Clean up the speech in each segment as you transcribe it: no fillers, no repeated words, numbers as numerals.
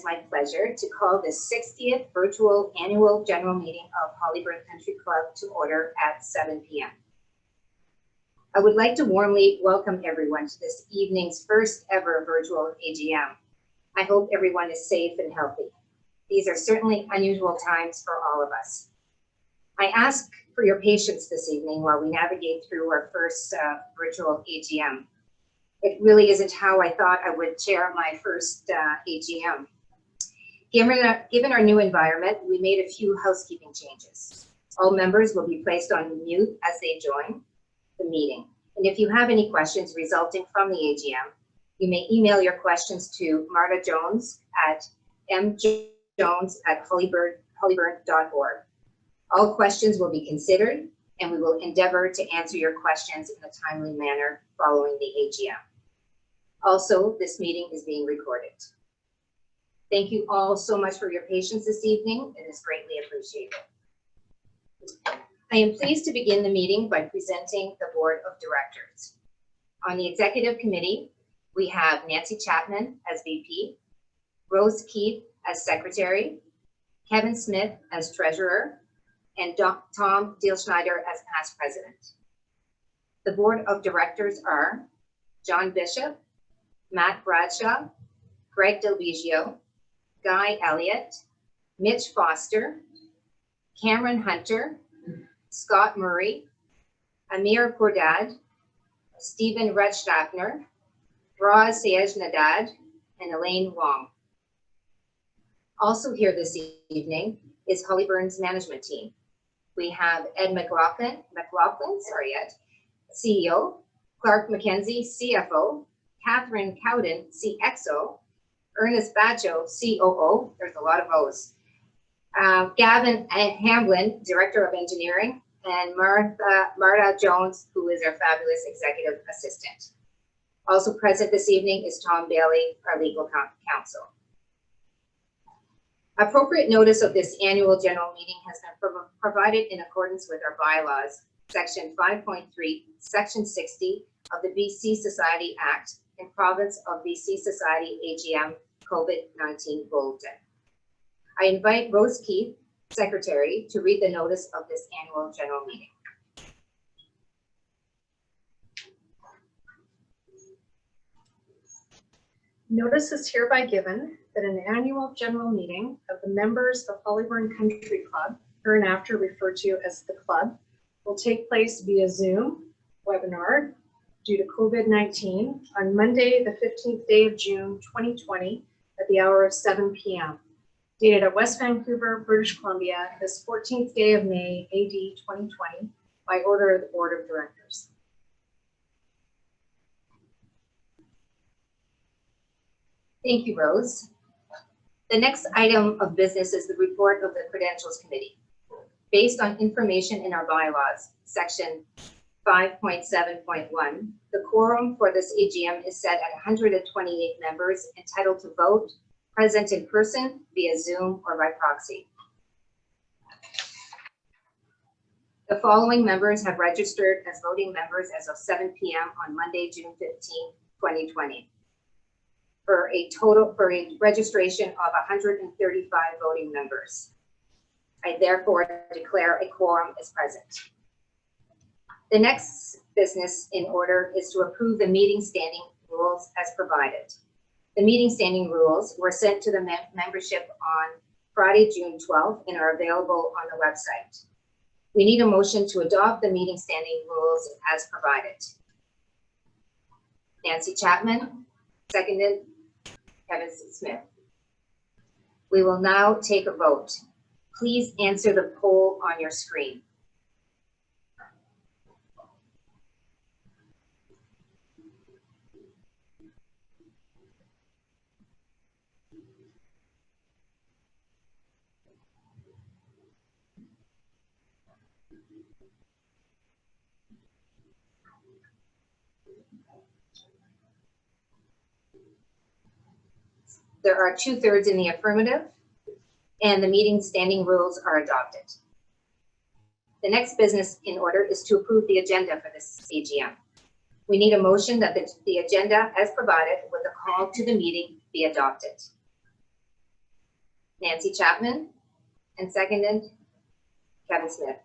my pleasure to call the 60th virtual annual general meeting of Hollyburn Country Club to order at 7 p.m. I would like to warmly welcome everyone to this evening's first ever virtual AGM. I hope everyone is safe and healthy. These are certainly unusual times for all of us. I ask for your patience this evening while we navigate through our first virtual AGM. It really isn't how I thought I would chair my first AGM. Given our new environment, we made a few housekeeping changes. All members will be placed on mute as they join the meeting. And if you have any questions resulting from the AGM, you may email your questions to Marta Jones at mjones@hollyburn.org. All questions will be considered, and we will endeavor to answer your questions in a timely manner following the AGM. Also, this meeting is being recorded. Thank you all so much for your patience this evening. It is greatly appreciated. I am pleased to begin the meeting by presenting the Board of Directors. On the Executive Committee, we have Nancy Chapman as VP, Rose Keith as Secretary, Kevin Smith as Treasurer, and Tom Dielschneider as Past President. The Board of Directors are John Bishop, Matt Bradshaw, Greg Delvigio, Guy Elliott, Mitch Foster, Cameron Hunter, Scott Murray, Amir Kordad, Stephen Retschlaffner, Roz Sayej-Nadad, and Elaine Wong. Also here this evening is Hollyburn's management team. We have Ed McLaughlin, CEO, Clark McKenzie, CFO, Catherine Cowden, CXO, Ernest Bacho, COO, there's a lot of O's, Gavin Hamblin, Director of Engineering, and Marta Jones, who is our fabulous Executive Assistant. Also present this evening is Tom Bailey, our Legal Counsel. Appropriate notice of this annual general meeting has been provided in accordance with our bylaws, Section 5.3, Section 60 of the BC Society Act and Province of BC Society AGM COVID-19 Bulletin. I invite Rose Keith, Secretary, to read the notice of this annual general meeting. Notice is hereby given that an annual general meeting of the members of Hollyburn Country Club, hereinafter referred to as the club, will take place via Zoom webinar due to COVID-19 on Monday, the 15th day of June, 2020 at the hour of 7 p.m. dated at West Vancouver, British Columbia, this 14th day of May, AD 2020 by order of the Board of Directors. Thank you, Rose. The next item of business is the report of the Credentials Committee. Based on information in our bylaws, Section 5.7.1, the quorum for this AGM is set at 128 members entitled to vote, present in person, via Zoom, or by proxy. The following members have registered as voting members as of 7 p.m. on Monday, June 15, 2020. For a registration of 135 voting members. I therefore declare a quorum is present. The next business in order is to approve the meeting standing rules as provided. The meeting standing rules were sent to the membership on Friday, June 12th and are available on the website. We need a motion to adopt the meeting standing rules as provided. Nancy Chapman, seconded. Kevin Smith. We will now take a vote. Please answer the poll on your screen. There are 2/3 in the affirmative, and the meeting standing rules are adopted. The next business in order is to approve the agenda for this AGM. We need a motion that the agenda as provided with a call to the meeting be adopted. Nancy Chapman, and seconded Kevin Smith.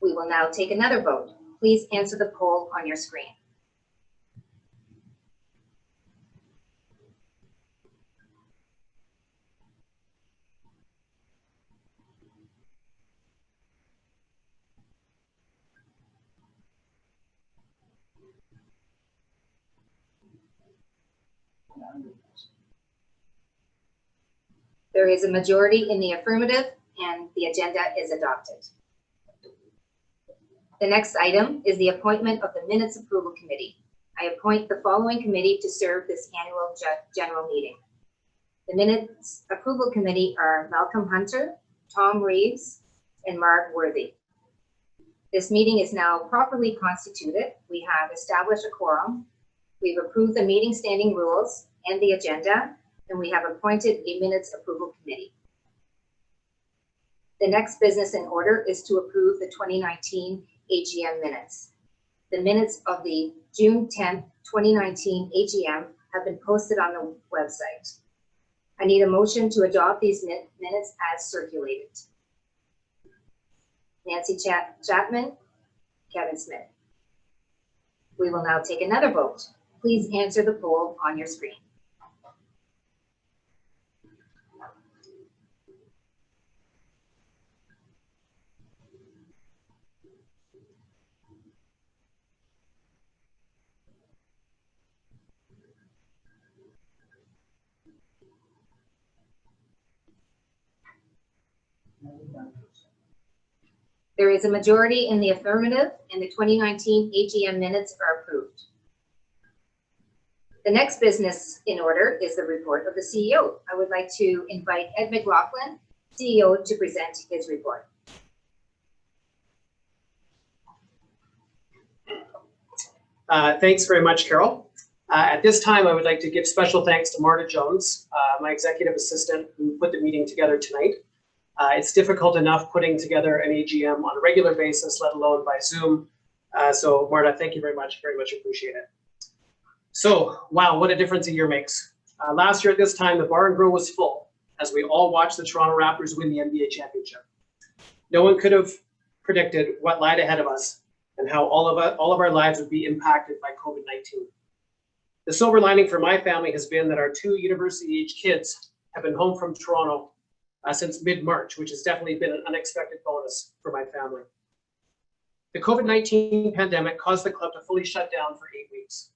We will now take another vote. Please answer the poll on your screen. There is a majority in the affirmative, and the agenda is adopted. The next item is the appointment of the Minutes Approval Committee. I appoint the following committee to serve this annual general meeting. The Minutes Approval Committee are Malcolm Hunter, Tom Reeves, and Mark Worthy. This meeting is now properly constituted. We have established a quorum. We've approved the meeting standing rules and the agenda, and we have appointed a Minutes Approval Committee. The next business in order is to approve the 2019 AGM minutes. The minutes of the June 10th, 2019 AGM have been posted on the website. I need a motion to adopt these minutes as circulated. Nancy Chapman, Kevin Smith. We will now take another vote. Please answer the poll on your screen. There is a majority in the affirmative, and the 2019 AGM minutes are approved. The next business in order is the report of the CEO. I would like to invite Ed McLaughlin, CEO, to present his report. Thanks very much, Carol. At this time, I would like to give special thanks to Marta Jones, my executive assistant, who put the meeting together tonight. It's difficult enough putting together an AGM on a regular basis, let alone by Zoom. So Marta, thank you very much appreciate it. So, wow, what a difference a year makes. Last year at this time, the bar and grill was full as we all watched the Toronto Raptors win the NBA championship. No one could have predicted what lied ahead of us and how all of our lives would be impacted by COVID-19. The silver lining for my family has been that our two university-age kids have been home from Toronto since mid-March, which has definitely been an unexpected bonus for my family. The COVID-19 pandemic caused the club to fully shut down for 8 weeks.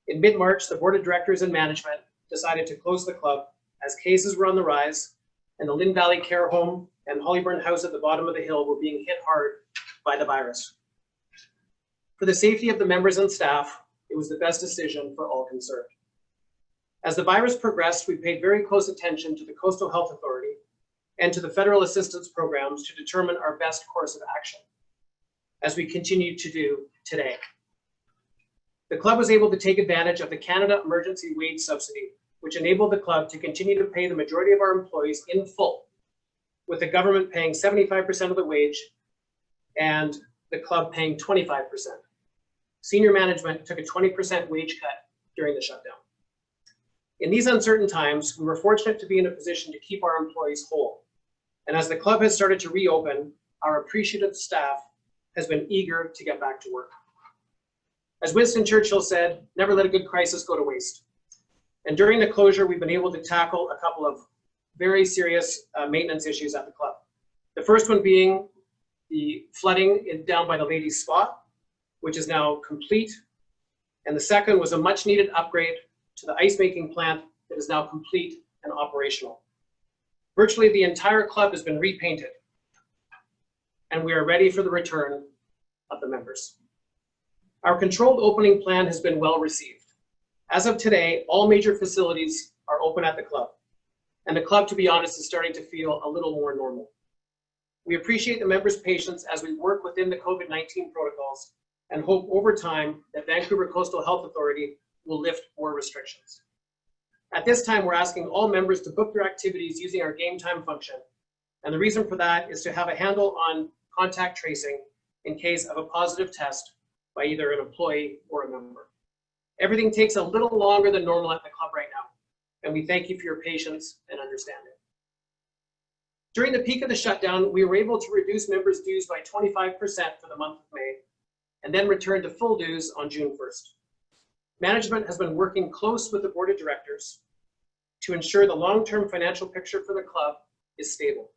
In mid-March, the board of directors and management decided to close the club as cases were on the rise and the Lynn Valley Care Home and Hollyburn House at the bottom of the hill were being hit hard by the virus. For the safety of the members and staff, it was the best decision for all concerned. As the virus progressed, we paid very close attention to the Coastal Health Authority and to the federal assistance programs to determine our best course of action, as we continue to do today. The club was able to take advantage of the Canada Emergency Wage Subsidy, which enabled the club to continue to pay the majority of our employees in full, with the government paying 75% of the wage and the club paying 25%. Senior management took a 20% wage cut during the shutdown. In these uncertain times, we were fortunate to be in a position to keep our employees whole. And as the club has started to reopen, our appreciative staff has been eager to get back to work. As Winston Churchill said, never let a good crisis go to waste. And during the closure, we've been able to tackle a couple of very serious maintenance issues at the club. The first one being the flooding down by the ladies' spa, which is now complete. And the second was a much needed upgrade to the ice making plant that is now complete and operational. Virtually the entire club has been repainted, and we are ready for the return of the members. Our controlled opening plan has been well received. As of today, all major facilities are open at the club, and the club, to be honest, is starting to feel a little more normal. We appreciate the members' patience as we work within the COVID-19 protocols and hope over time that Vancouver Coastal Health Authority will lift more restrictions. At this time, we're asking all members to book their activities using our game time function. And the reason for that is to have a handle on contact tracing in case of a positive test by either an employee or a member. Everything takes a little longer than normal at the club right now, and we thank you for your patience and understanding. During the peak of the shutdown, we were able to reduce members' dues by 25% for the month of May, and then return to full dues on June 1st. Management has been working close with the board of directors to ensure the long-term financial picture for the club is stable.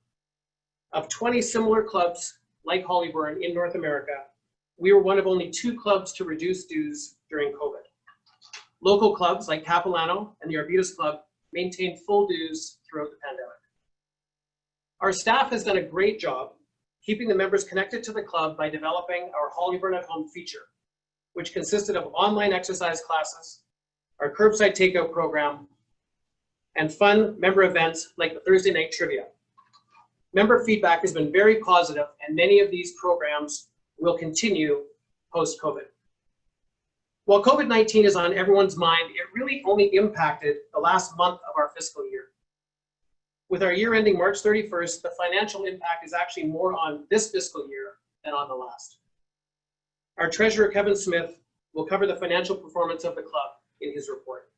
Of 20 similar clubs like Hollyburn in North America, we were one of only 2 clubs to reduce dues during COVID. Local clubs like Capilano and the Arbutus Club maintained full dues throughout the pandemic. Our staff has done a great job keeping the members connected to the club by developing our Hollyburn at Home feature, which consisted of online exercise classes, our curbside takeout program, and fun member events like the Thursday night trivia. Member feedback has been very positive, and many of these programs will continue post-COVID. While COVID-19 is on everyone's mind, it really only impacted the last month of our fiscal year. With our year ending March 31st, the financial impact is actually more on this fiscal year than on the last. Our treasurer, Kevin Smith, will cover the financial performance of the club in his report.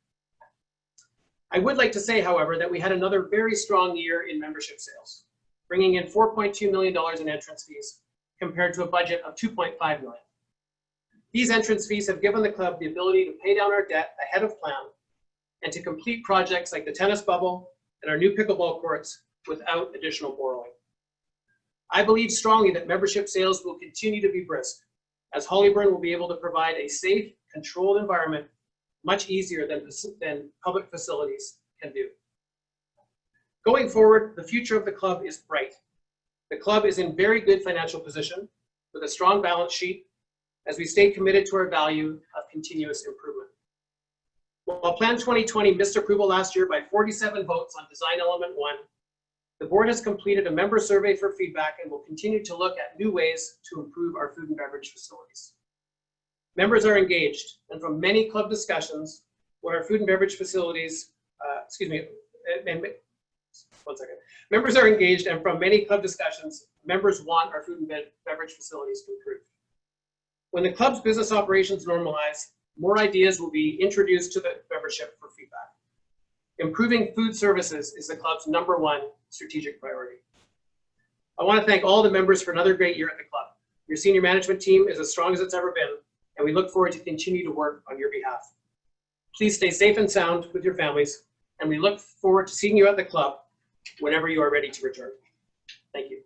I would like to say, however, that we had another very strong year in membership sales, bringing in $4.2 million in entrance fees compared to a budget of $2.5 million. These entrance fees have given the club the ability to pay down our debt ahead of plan and to complete projects like the tennis bubble and our new pickleball courts without additional borrowing. I believe strongly that membership sales will continue to be brisk, as Hollyburn will be able to provide a safe, controlled environment much easier than public facilities can do. Going forward, the future of the club is bright. The club is in very good financial position with a strong balance sheet as we stay committed to our value of continuous improvement. While Plan 2020 missed approval last year by 47 votes on Design Element 1, the board has completed a member survey for feedback and will continue to look at new ways to improve our food and beverage facilities. Members are engaged, and from many club discussions, what our food and beverage facilities, Members are engaged, and from many club discussions, members want our food and beverage facilities to improve. When the club's business operations normalize, more ideas will be introduced to the membership for feedback. Improving food services is the club's #1 strategic priority. I want to thank all the members for another great year at the club. Your senior management team is as strong as it's ever been, and we look forward to continue to work on your behalf. Please stay safe and sound with your families, and we look forward to seeing you at the club whenever you are ready to return. Thank you.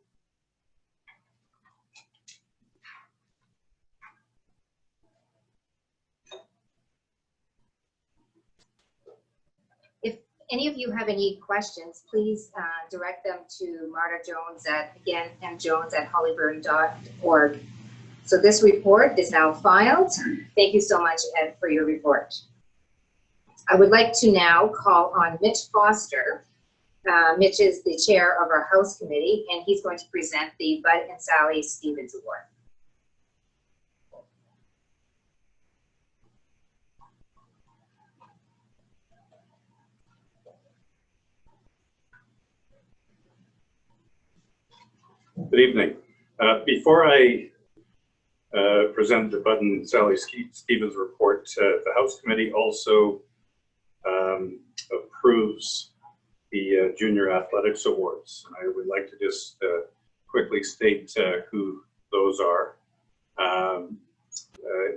If any of you have any questions, please direct them to Marta Jones at, again, mjones@hollyburn.org. So this report is now filed. Thank you so much, Ed, for your report. I would like to now call on Mitch Foster. Mitch is the chair of our House Committee, and he's going to present the Bud and Sally Stevens Award. Good evening. Before I present the Bud and Sally Stevens report, the House Committee also approves the Junior Athletics Awards. And I would like to just quickly state who those are.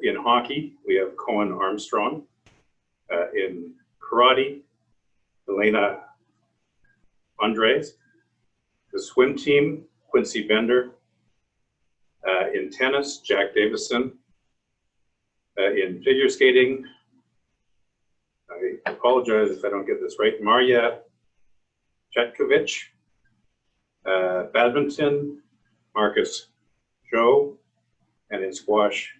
In hockey, we have Cohen Armstrong. In karate, Elena Andres. The swim team, Quincy Bender. In tennis, Jack Davison. In figure skating, I apologize if I don't get this right, Marya Chetkovich. Badminton, Marcus Joe. And in squash,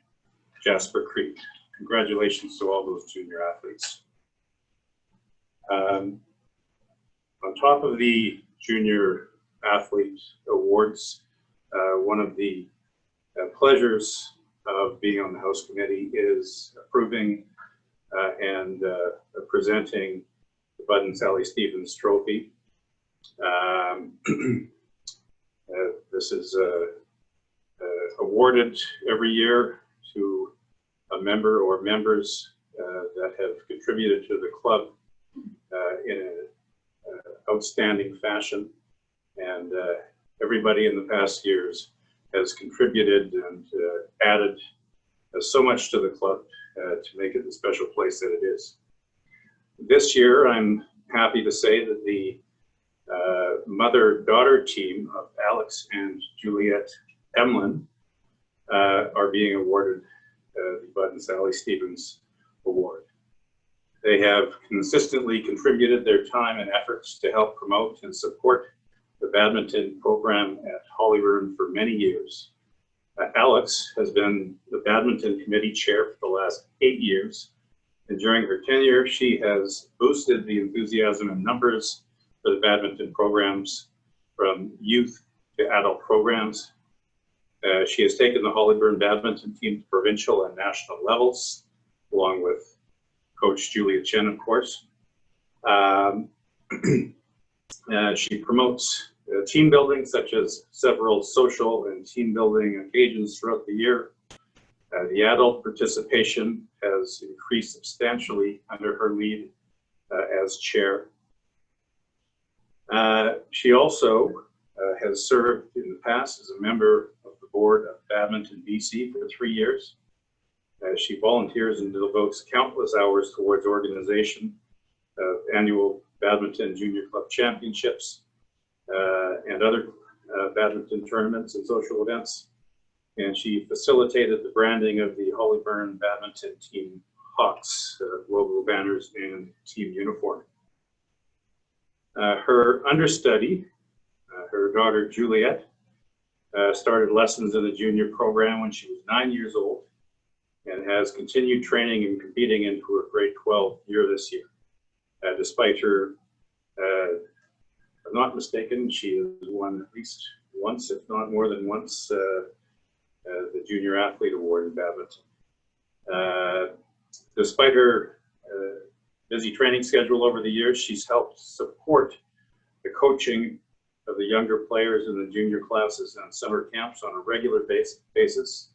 Jasper Creek. Congratulations to all those junior athletes. On top of the Junior Athlete Awards, one of the pleasures of being on the House Committee is approving and presenting the Bud and Sally Stevens Trophy. This is awarded every year to a member or members that have contributed to the club in an outstanding fashion. And everybody in the past years has contributed and added so much to the club to make it the special place that it is. This year, I'm happy to say that the mother-daughter team of Alex and Juliet Emlyn are being awarded the Bud and Sally Stevens Award. They have consistently contributed their time and efforts to help promote and support the badminton program at Hollyburn for many years. Alex has been the badminton committee chair for the last 8 years, and during her tenure, she has boosted the enthusiasm and numbers for the badminton programs from youth to adult programs. She has taken the Hollyburn badminton team to provincial and national levels, along with Coach Julia Chen, of course. She promotes team building, such as several social and team building occasions throughout the year. The adult participation has increased substantially under her lead as chair. She also has served in the past as a member of the board of Badminton BC for 3 years. She volunteers and devotes countless hours towards organization of annual badminton junior club championships and other badminton tournaments and social events. And she facilitated the branding of the Hollyburn badminton team Hawks, logo banners and team uniform. Her understudy, her daughter Juliet, started lessons in the junior program when she was 9 years old and has continued training and competing into her grade 12 year this year. Despite her, if I'm not mistaken, she has won at least once, if not more than once, the Junior Athlete Award in badminton. Despite her busy training schedule over the years, she's helped support the coaching of the younger players in the junior classes and summer camps on a regular basis.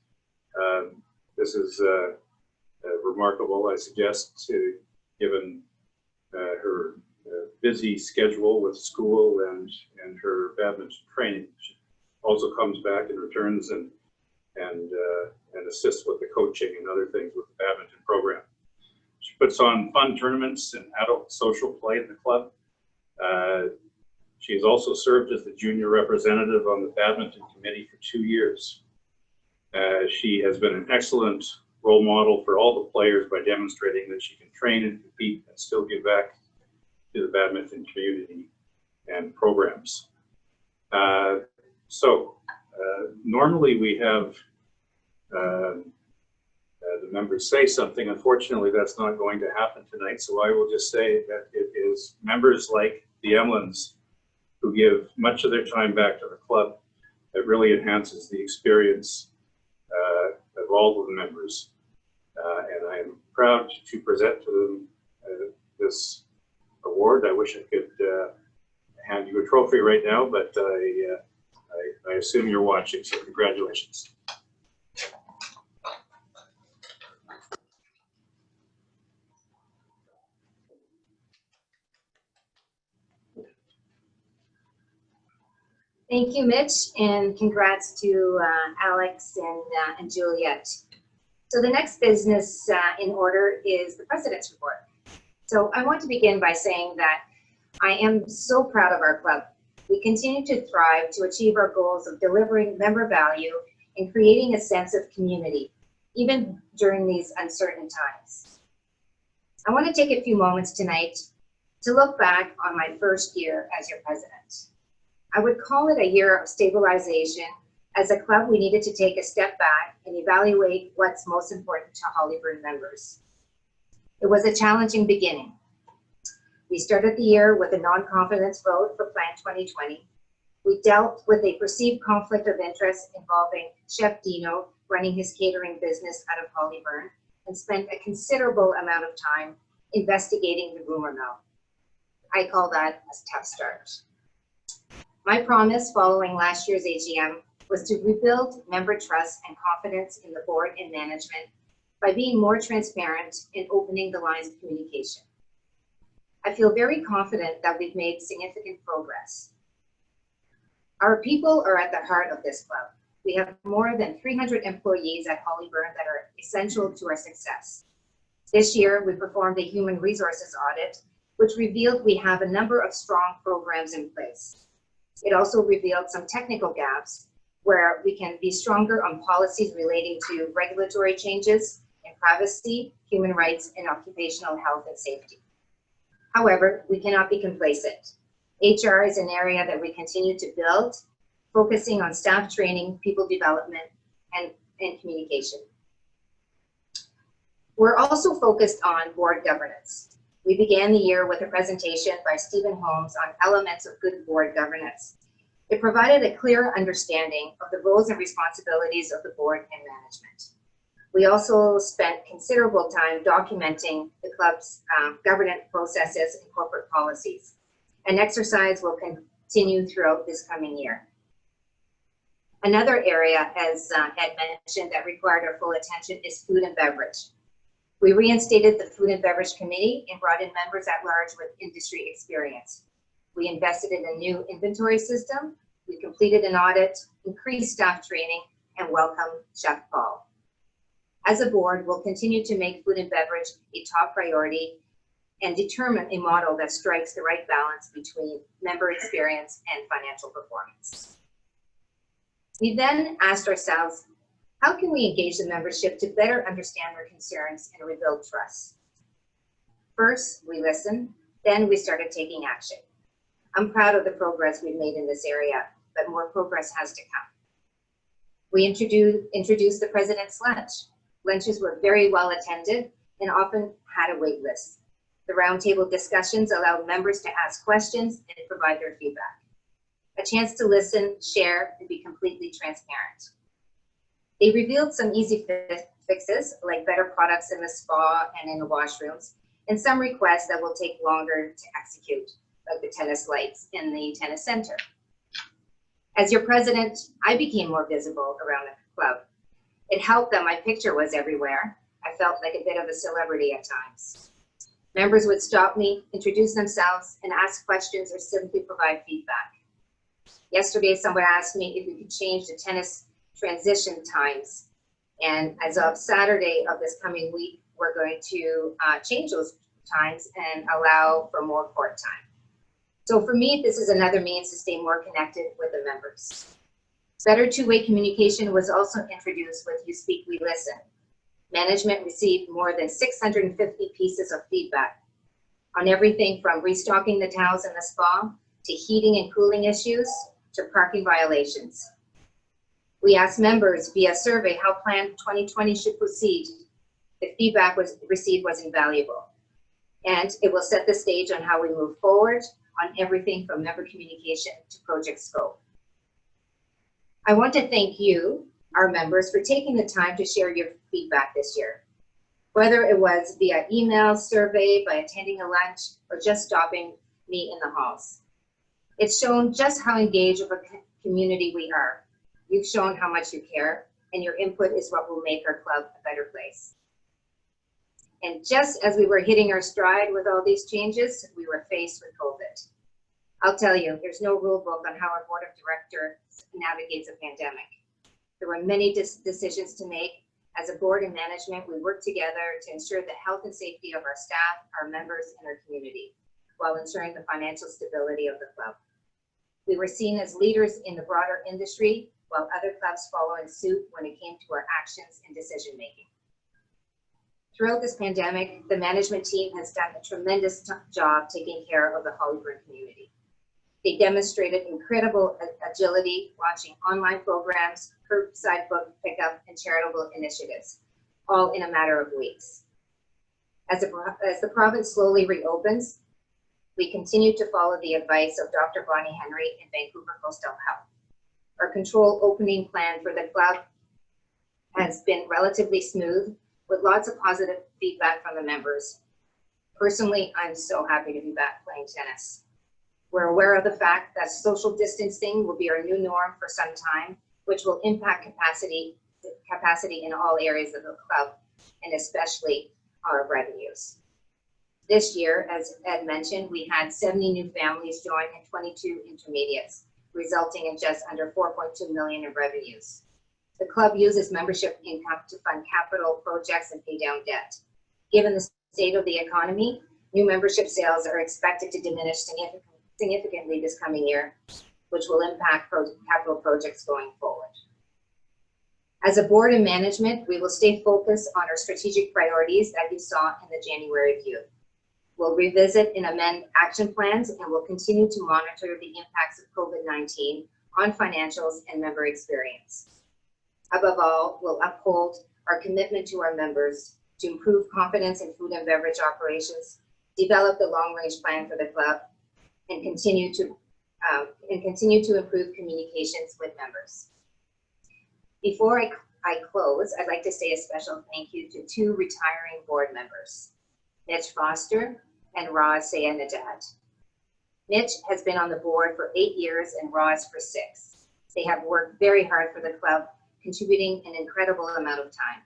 This is remarkable, I suggest, given her busy schedule with school and her badminton training. She also comes back and returns and assists with the coaching and other things with the badminton program. She puts on fun tournaments and adult social play in the club. She has also served as the junior representative on the badminton committee for 2 years. She has been an excellent role model for all the players by demonstrating that she can train and compete and still give back to the badminton community and programs. Normally we have the members say something. Unfortunately, that's not going to happen tonight, so I will just say that it is members like the Emlyns who give much of their time back to the club that really enhances the experience of all of the members. And I am proud to present to them this award. I wish I could hand you a trophy right now, but I assume you're watching, so congratulations. Thank you, Mitch, and congrats to Alex and Juliet. So the next business in order is the President's Report. So I want to begin by saying that I am so proud of our club. We continue to thrive to achieve our goals of delivering member value and creating a sense of community, even during these uncertain times. I want to take a few moments tonight to look back on my first year as your president. I would call it a year of stabilization. As a club, we needed to take a step back and evaluate what's most important to Hollyburn members. It was a challenging beginning. We started the year with a non-confidence vote for Plan 2020. We dealt with a perceived conflict of interest involving Chef Dino running his catering business out of Hollyburn, and spent a considerable amount of time investigating the rumor mill. I call that a tough start. My promise following last year's AGM was to rebuild member trust and confidence in the board and management by being more transparent and opening the lines of communication. I feel very confident that we've made significant progress. Our people are at the heart of this club. We have more than 300 employees at Hollyburn that are essential to our success. This year, we performed a human resources audit, which revealed we have a number of strong programs in place. It also revealed some technical gaps where we can be stronger on policies relating to regulatory changes in privacy, human rights, and occupational health and safety. However, we cannot be complacent. HR is an area that we continue to build, focusing on staff training, people development, and communication. We're also focused on board governance. We began the year with a presentation by Stephen Holmes on elements of good board governance. It provided a clear understanding of the roles and responsibilities of the board and management. We also spent considerable time documenting the club's governance processes and corporate policies. An exercise will continue throughout this coming year. Another area, as Ed mentioned, that required our full attention is food and beverage. We reinstated the Food and Beverage Committee and brought in members at large with industry experience. We invested in a new inventory system, we completed an audit, increased staff training, and welcomed Chef Paul. As a board, we'll continue to make food and beverage a top priority and determine a model that strikes the right balance between member experience and financial performance. We then asked ourselves, how can we engage the membership to better understand their concerns and rebuild trust? First, we listened, then we started taking action. I'm proud of the progress we've made in this area, but more progress has to come. We introduced the President's Lunch. Lunches were very well attended and often had a wait list. The roundtable discussions allowed members to ask questions and provide their feedback. A chance to listen, share, and be completely transparent. They revealed some easy fixes, like better products in the spa and in the washrooms, and some requests that will take longer to execute, like the tennis lights in the tennis center. As your president, I became more visible around the club. It helped that my picture was everywhere. I felt like a bit of a celebrity at times. Members would stop me, introduce themselves, and ask questions or simply provide feedback. Yesterday, someone asked me if we could change the tennis transition times. And as of Saturday of this coming week, we're going to change those times and allow for more court time. So for me, this is another means to stay more connected with the members. Better two-way communication was also introduced with You Speak, We Listen. Management received more than 650 pieces of feedback on everything from restocking the towels in the spa to heating and cooling issues to parking violations. We asked members via survey how Plan 2020 should proceed. The feedback received was invaluable, and it will set the stage on how we move forward on everything from member communication to project scope. I want to thank you, our members, for taking the time to share your feedback this year. Whether it was via email, survey, by attending a lunch, or just stopping me in the halls. It's shown just how engaged of a community we are. You've shown how much you care, and your input is what will make our club a better place. And just as we were hitting our stride with all these changes, we were faced with COVID. I'll tell you, there's no rule book on how our board of directors navigates a pandemic. There were many decisions to make. As a board and management, we worked together to ensure the health and safety of our staff, our members, and our community, while ensuring the financial stability of the club. We were seen as leaders in the broader industry, while other clubs followed suit when it came to our actions and decision-making. Throughout this pandemic, the management team has done a tremendous job taking care of the Hollyburn community. They demonstrated incredible agility, launching online programs, curbside book pickup, and charitable initiatives, all in a matter of weeks. As the province slowly reopens, we continue to follow the advice of Dr. Bonnie Henry and Vancouver Coastal Health. Our control opening plan for the club has been relatively smooth, with lots of positive feedback from the members. Personally, I'm so happy to be back playing tennis. We're aware of the fact that social distancing will be our new norm for some time, which will impact capacity in all areas of the club, and especially our revenues. This year, as Ed mentioned, we had 70 new families join and 22 intermediates. resulting in just under 4.2 million in revenues. The club uses membership income to fund capital projects and pay down debt. Given the state of the economy, new membership sales are expected to diminish significantly this coming year, which will impact capital projects going forward. As a board and management, we will stay focused on our strategic priorities that you saw in the January view. We'll revisit and amend action plans, and we'll continue to monitor the impacts of COVID-19 on financials and member experience. Above all, we'll uphold our commitment to our members to improve confidence in food and beverage operations, develop the long-range plan for the club, and continue to improve communications with members. Before I close, I'd like to say a special thank you to two retiring board members, Mitch Foster and Roz Sayanadad. Mitch has been on the board for 8 years and Roz for 6. They have worked very hard for the club, contributing an incredible amount of time.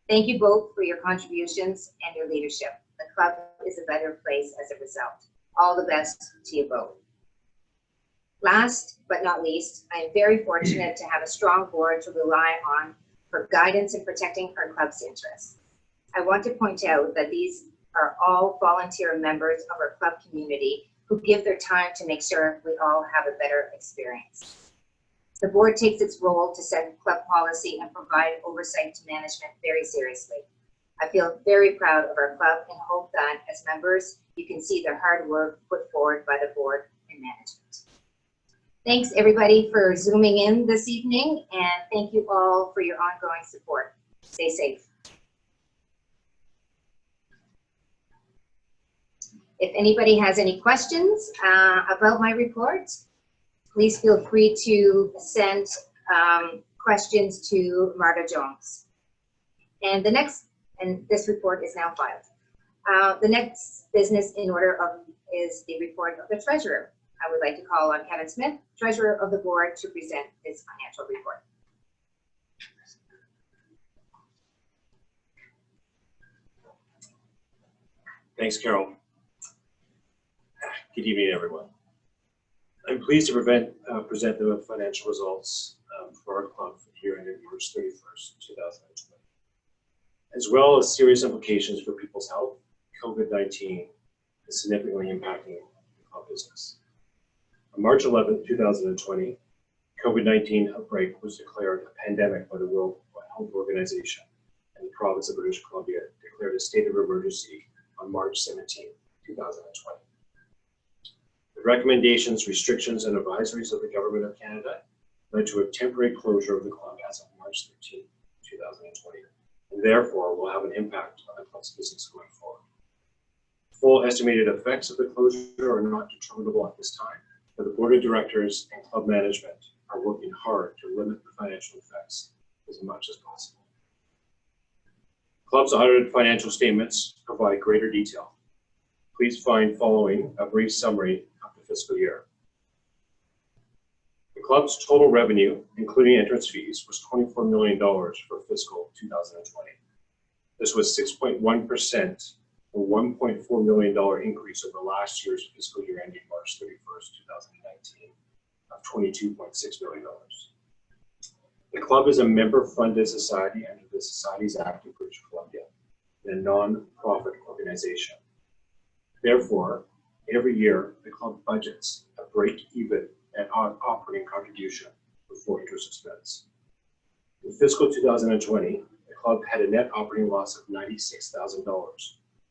Thank you both for your contributions and your leadership. The club is a better place as a result. All the best to you both. Last but not least, I am very fortunate to have a strong board to rely on for guidance in protecting our club's interests. I want to point out that these are all volunteer members of our club community who give their time to make sure we all have a better experience. The board takes its role to set club policy and provide oversight to management very seriously. I feel very proud of our club and hope that as members, you can see the hard work put forward by the board and management. Thanks everybody for Zooming in this evening, and thank you all for your ongoing support. Stay safe. If anybody has any questions about my report, please feel free to send questions to Marta Jones. And this report is now filed. The next business in order is the report of the treasurer. I would like to call on Kevin Smith, treasurer of the board, to present his financial report. Thanks, Carol. Good evening, everyone. I'm pleased to present the financial results for our club for the year ended March 31st, 2020, as well as serious implications for people's health. COVID-19 is significantly impacting the club business. On March 11, 2020, COVID-19 outbreak was declared a pandemic by the World Health Organization, and the province of British Columbia declared a state of emergency on March 17, 2020. The recommendations, restrictions, and advisories of the Government of Canada led to a temporary closure of the club as of March 13, 2020, and therefore will have an impact on the club's business going forward. Full estimated effects of the closure are not determinable at this time, but the board of directors and club management are working hard to limit the financial effects as much as possible. Club's audited financial statements provide greater detail. Please find following a brief summary of the fiscal year. The club's total revenue, including entrance fees, was $24 million for fiscal 2020. This was 6.1%, or $1.4 million increase over last year's fiscal year ending March 31st, 2019, of $22.6 million. The club is a member-funded society under the Societies Act of British Columbia, and a non-profit organization. Therefore, every year, the club budgets a break-even net operating contribution before interest expense. In fiscal 2020, the club had a net operating loss of $96,000,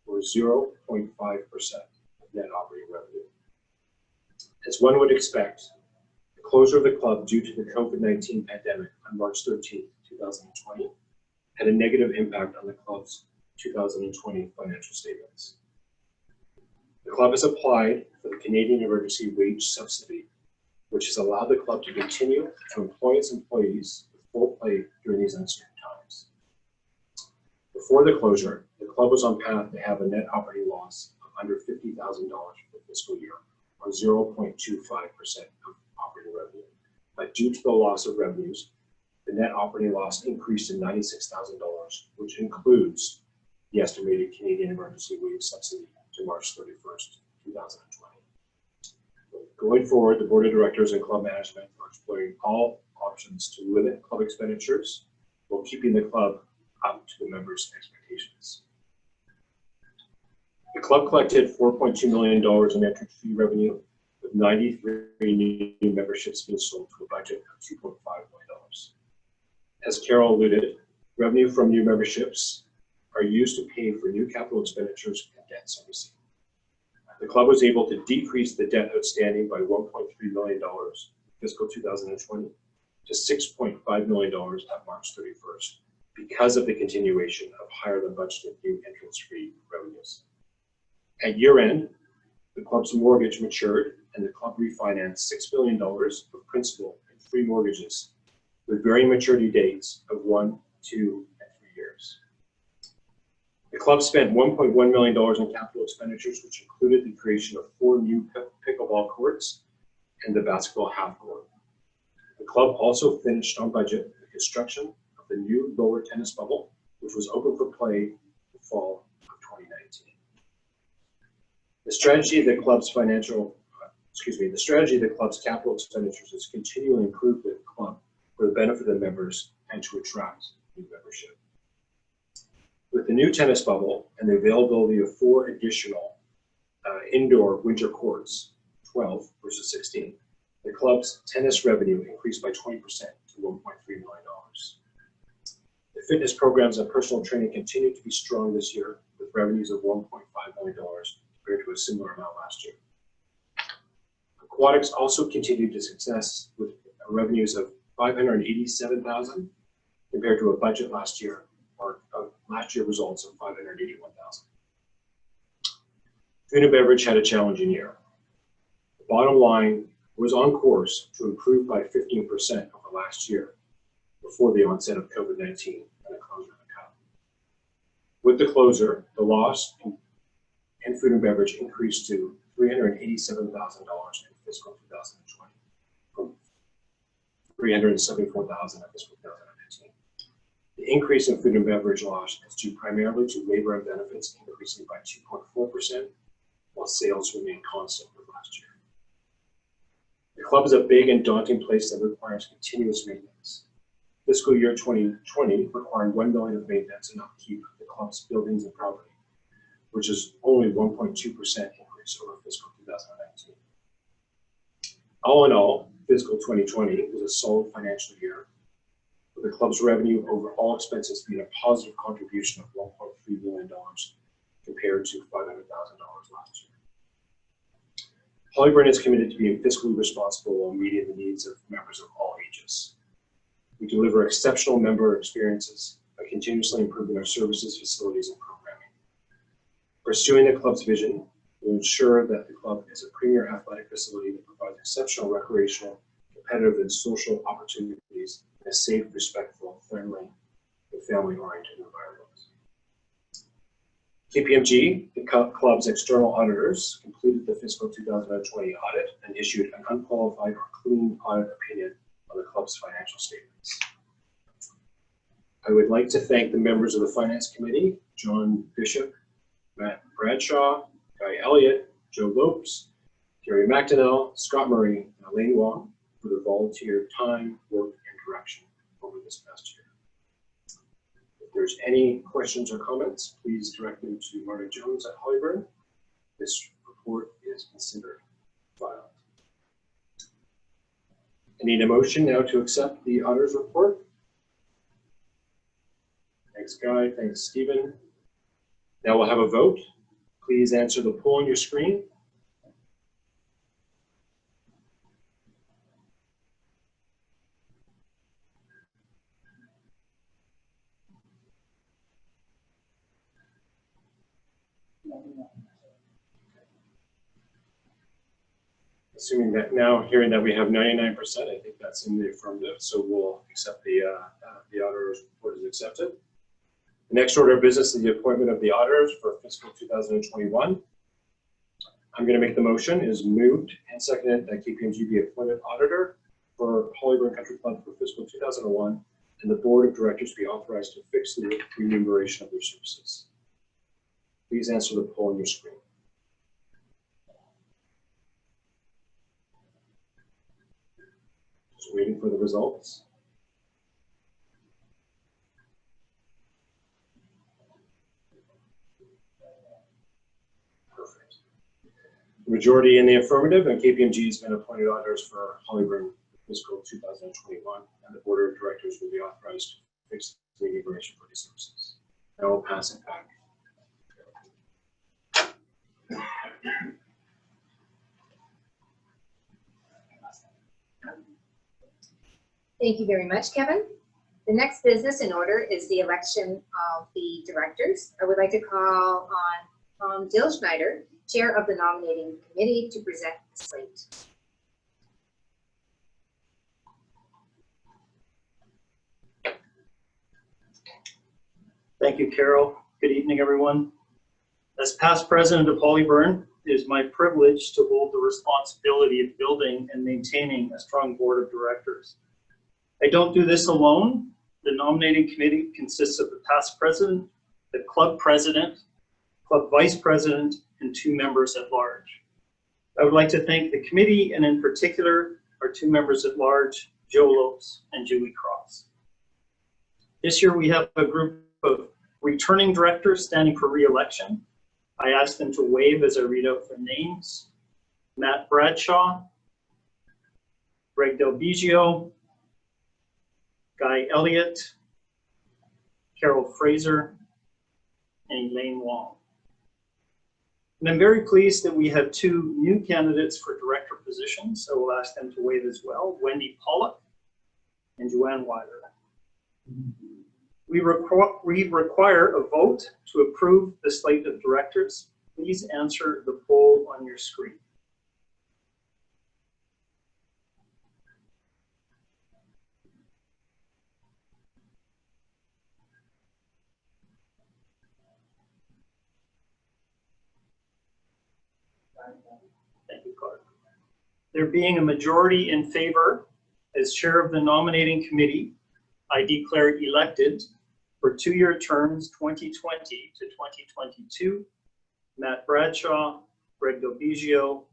or 0.5% of net operating revenue. As one would expect, the closure of the club due to the COVID-19 pandemic on March 13, 2020 had a negative impact on the club's 2020 financial statements. The club has applied for the Canadian Emergency Wage Subsidy, which has allowed the club to continue to employ its employees with full pay during these uncertain times. Before the closure, the club was on path to have a net operating loss of under $50,000 for the fiscal year, or 0.25% of operating revenue. But due to the loss of revenues, the net operating loss increased to $96,000, which includes the estimated Canadian Emergency Wage Subsidy to March 31st, 2020. Going forward, the board of directors and club management are exploring all options to limit club expenditures while keeping the club up to the members' expectations. The club collected $4.2 million in entrance fee revenue, with 93 new memberships being sold to a budget of $2.5 million. As Carol alluded, revenue from new memberships are used to pay for new capital expenditures and debt servicing. The club was able to decrease the debt outstanding by $1.3 million in fiscal 2020 to $6.5 million at March 31st because of the continuation of higher than budgeted new entrance fee revenues. At year end, the club's mortgage matured and the club refinanced $6 billion of principal and 3 mortgages with varying maturity dates of 1, 2, and 3 years. The club spent $1.1 million in capital expenditures, which included the creation of 4 new pickleball courts and the basketball half court. The club also finished on budget the construction of the new lower tennis bubble, which was open for play in the fall of 2019. The strategy of the club's capital expenditures is continually improve the club for the benefit of the members and to attract new membership. With the new tennis bubble and the availability of 4 additional indoor winter courts, 12 versus 16, the club's tennis revenue increased by 20% to $1.3 million. The fitness programs and personal training continued to be strong this year, with revenues of $1.5 million compared to a similar amount last year. Aquatics also continued to success with revenues of $587,000 compared to a budget last year, or last year results of $581,000. Food and beverage had a challenging year. The bottom line was on course to improve by 15% over last year before the onset of COVID-19 and the closure of the cup. With the closure, the loss in food and beverage increased to $387,000 in fiscal 2020 from $374,000 in fiscal 2019. The increase in food and beverage loss is due primarily to labor and benefits increasing by 2.4%, while sales remain constant with last year. The club is a big and daunting place that requires continuous maintenance. Fiscal year 2020 required $1 million of maintenance and upkeep of the club's buildings and property, which is only 1.2% increase over fiscal 2019. All in all, fiscal 2020 was a solid financial year, with the club's revenue over all expenses being a positive contribution of $1.3 million compared to $500,000 last year. Hollyburn is committed to being fiscally responsible while meeting the needs of members of all ages. We deliver exceptional member experiences by continuously improving our services, facilities, and programming. Pursuing the club's vision will ensure that the club is a premier athletic facility that provides exceptional recreational, competitive, and social opportunities in a safe, respectful, friendly, and family-oriented environment. KPMG, the club's external auditors, completed the fiscal 2020 audit and issued an unqualified or clean audit opinion on the club's financial statements. I would like to thank the members of the Finance Committee, John Bishop, Matt Bradshaw, Guy Elliott, Joe Lopes, Terry McDonnell, Scott Murray, and Elaine Wong for their volunteer time, work, and direction over this past year. If there's any questions or comments, please direct them to Marty Jones at Hollyburn. This report is considered filed. I need a motion now to accept the auditor's report. Thanks, Guy. Thanks, Stephen. Now we'll have a vote. Please answer the poll on your screen. Assuming that now, hearing that we have 99%, I think that's in the affirmative, so we'll accept the auditor's report as accepted. The next order of business is the appointment of the auditors for fiscal 2021. I'm going to make the motion. It is moved and seconded that KPMG be appointed auditor for Hollyburn Country Club for fiscal 2001, and the board of directors be authorized to fix the remuneration of their services. Please answer the poll on your screen. Just waiting for the results. Perfect. Majority in the affirmative, and KPMG has been appointed auditors for Hollyburn fiscal 2021, and the board of directors will be authorized to fix the information for these services. I will pass it back. Thank you very much, Kevin. The next business in order is the election of the directors. I would like to call on Tom Dilschneider, Chair of the Nominating Committee, to present the slate. Thank you, Carol. Good evening, everyone. As past president of Hollyburn, it is my privilege to hold the responsibility of building and maintaining a strong board of directors. I don't do this alone. The nominating committee consists of the past president, the club president, club vice president, and 2 members at large. I would like to thank the committee, and in particular, our 2 members at large, Joe Lopes and Julie Cross. This year we have a group of returning directors standing for re-election. I ask them to wave as I read out their names. Matt Bradshaw, Greg Del Biggio, Guy Elliott, Carol Fraser, and Elaine Wong. And I'm very pleased that we have 2 new candidates for director positions. I will ask them to wave as well, Wendy Pollock and Joanne Weiler. We require a vote to approve the slate of directors. Please answer the poll on your screen. Thank you, Clark. There being a majority in favor, as chair of the nominating committee, I declare elected for 2-year terms 2020 to 2022, Matt Bradshaw, Greg Del Biggio,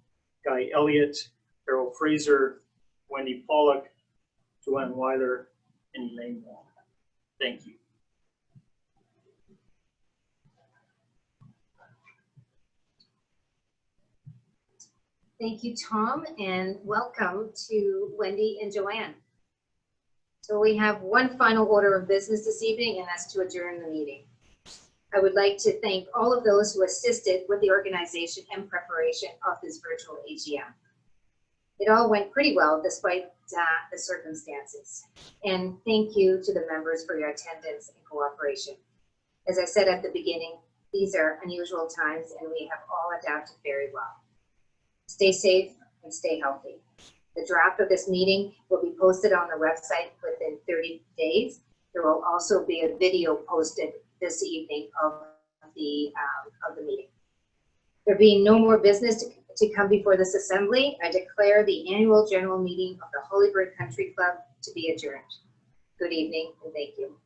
Guy Elliott, Carol Fraser, Wendy Pollock, Joanne Weiler, and Elaine Wong. Thank you. Thank you, Tom, and welcome to Wendy and Joanne. So we have one final order of business this evening, and that's to adjourn the meeting. I would like to thank all of those who assisted with the organization and preparation of this virtual AGM. It all went pretty well despite the circumstances. And thank you to the members for your attendance and cooperation. As I said at the beginning, these are unusual times and we have all adapted very well. Stay safe and stay healthy. The draft of this meeting will be posted on the website within 30 days. There will also be a video posted this evening of the meeting. There being no more business to come before this assembly, I declare the annual general meeting of the Hollyburn Country Club to be adjourned. Good evening and thank you.